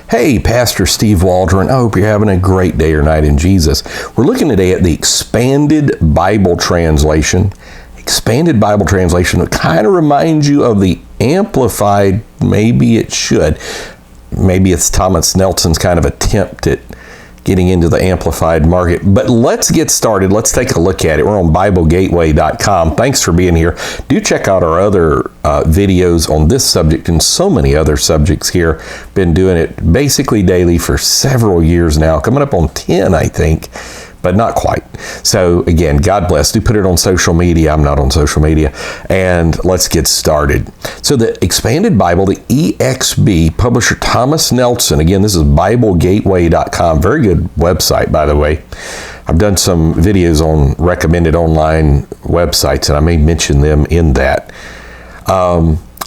Hey, Pastor Steve Waldron. I hope you're having a great day or night in Jesus. We're looking today at the Expanded Bible Translation. Expanded Bible Translation that kind of reminds you of the Amplified. Maybe it should. Maybe it's Thomas Nelson's kind of attempt at getting into the Amplified market. But let's get started. Let's take a look at it. We're on BibleGateway.com. Thanks for being here. Do check out our other videos on this subject and so many other subjects here. Been doing it basically daily for several years now. Coming up on 10, I think. But not quite. So again, God bless. Do put it on social media. I'm not on social media. And let's get started. So the Expanded Bible, the EXB, publisher Thomas Nelson. Again, this is BibleGateway.com. Very good website, by the way. I've done some videos on recommended online websites, and I may mention them in that.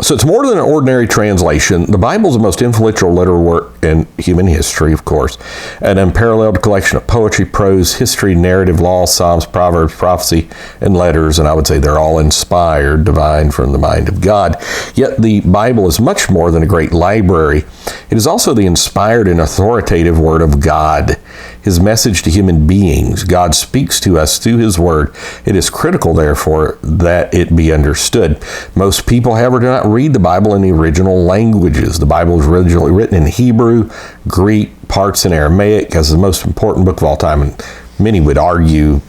So it's more than an ordinary translation. The Bible is the most influential literary work in human history, of course. An unparalleled collection of poetry, prose, history, narrative, law, psalms, proverbs, prophecy, and letters. And I would say they're all inspired, divine from the mind of God. Yet the Bible is much more than a great library. It is also the inspired and authoritative Word of God. His message to human beings. God speaks to us through His Word. It is critical, therefore, that it be understood. Most people, however, do not read the Bible in the original languages. The Bible was originally written in Hebrew, Greek, parts in Aramaic as the most important book of all time. And many would argue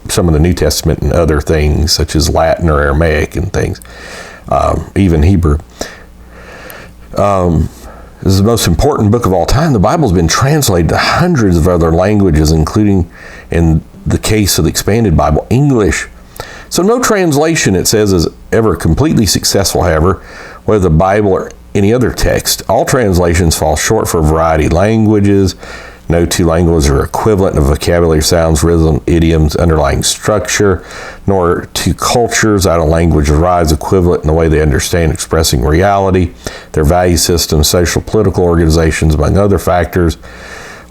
some of the New Testament and other things, such as Latin or Aramaic and things, even Hebrew. This is the most important book of all time. The Bible's been translated to hundreds of other languages, including, in the case of the Expanded Bible, English. So no translation, it says, is ever completely successful, however, whether the Bible or any other text. All translations fall short for a variety of languages. No two languages are equivalent in vocabulary, sounds, rhythm, idioms, underlying structure, nor two cultures out of language arise equivalent in the way they understand expressing reality, their value systems, social, political organizations, among other factors.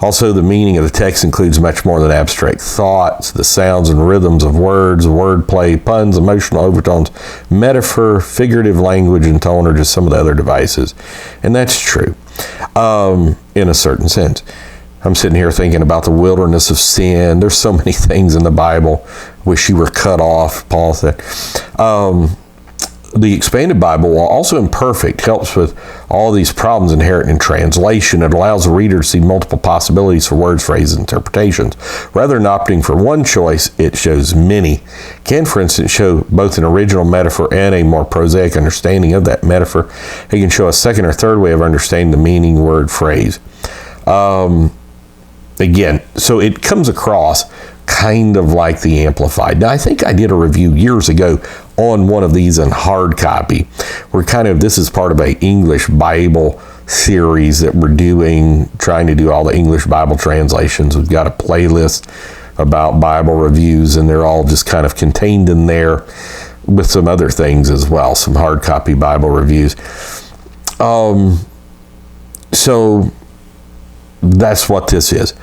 Also, the meaning of the text includes much more than abstract thoughts. The sounds and rhythms of words, wordplay, puns, emotional overtones, metaphor, figurative language, and tone are just some of the other devices. And that's true, in a certain sense. I'm sitting here thinking about the wilderness of sin. There's so many things in the Bible. Wish you were cut off, Paul said. The Expanded Bible, while also imperfect, helps with all these problems inherent in translation. It allows the reader to see multiple possibilities for words, phrases, interpretations. Rather than opting for one choice, it shows many. It can, for instance, show both an original metaphor and a more prosaic understanding of that metaphor. It can show a second or third way of understanding the meaning, word, phrase. Again, so it comes across kind of like the Amplified. Now, I think I did a review years ago on one of these in hard copy. This is part of an English Bible series that we're doing, trying to do all the English Bible translations. We've got a playlist about Bible reviews, and they're all just kind of contained in there with some other things as well, some hard copy Bible reviews. So that's what this is.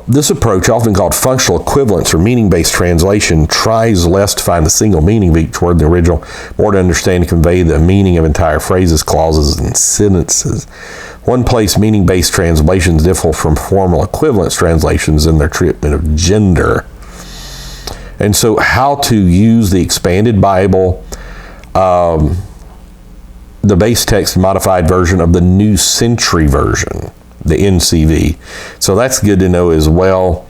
This approach, often called functional equivalence or meaning-based translation, tries less to find the single meaning of each word in the original, more to understand and convey the meaning of entire phrases, clauses, and sentences. One place meaning-based translations differ from formal equivalence translations in their treatment of gender. And so how to use the Expanded Bible, the base text modified version of the New Century Version, the NCV. So that's good to know as well.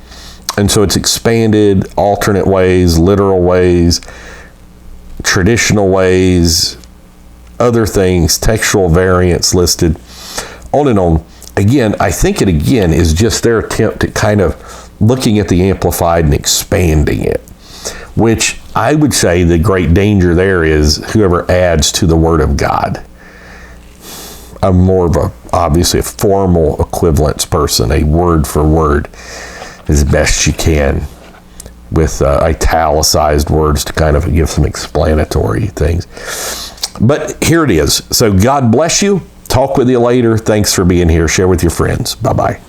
And so it's expanded, alternate ways, literal ways, traditional ways, other things, textual variants listed, on and on. Again, I think it again is just their attempt at kind of looking at the Amplified and expanding it, which I would say the great danger there is whoever adds to the Word of God. I'm more of obviously a formal equivalence person, a word for word as best you can with italicized words to kind of give some explanatory things. But here it is. So God bless you. Talk with you later. Thanks for being here. Share with your friends. Bye-bye.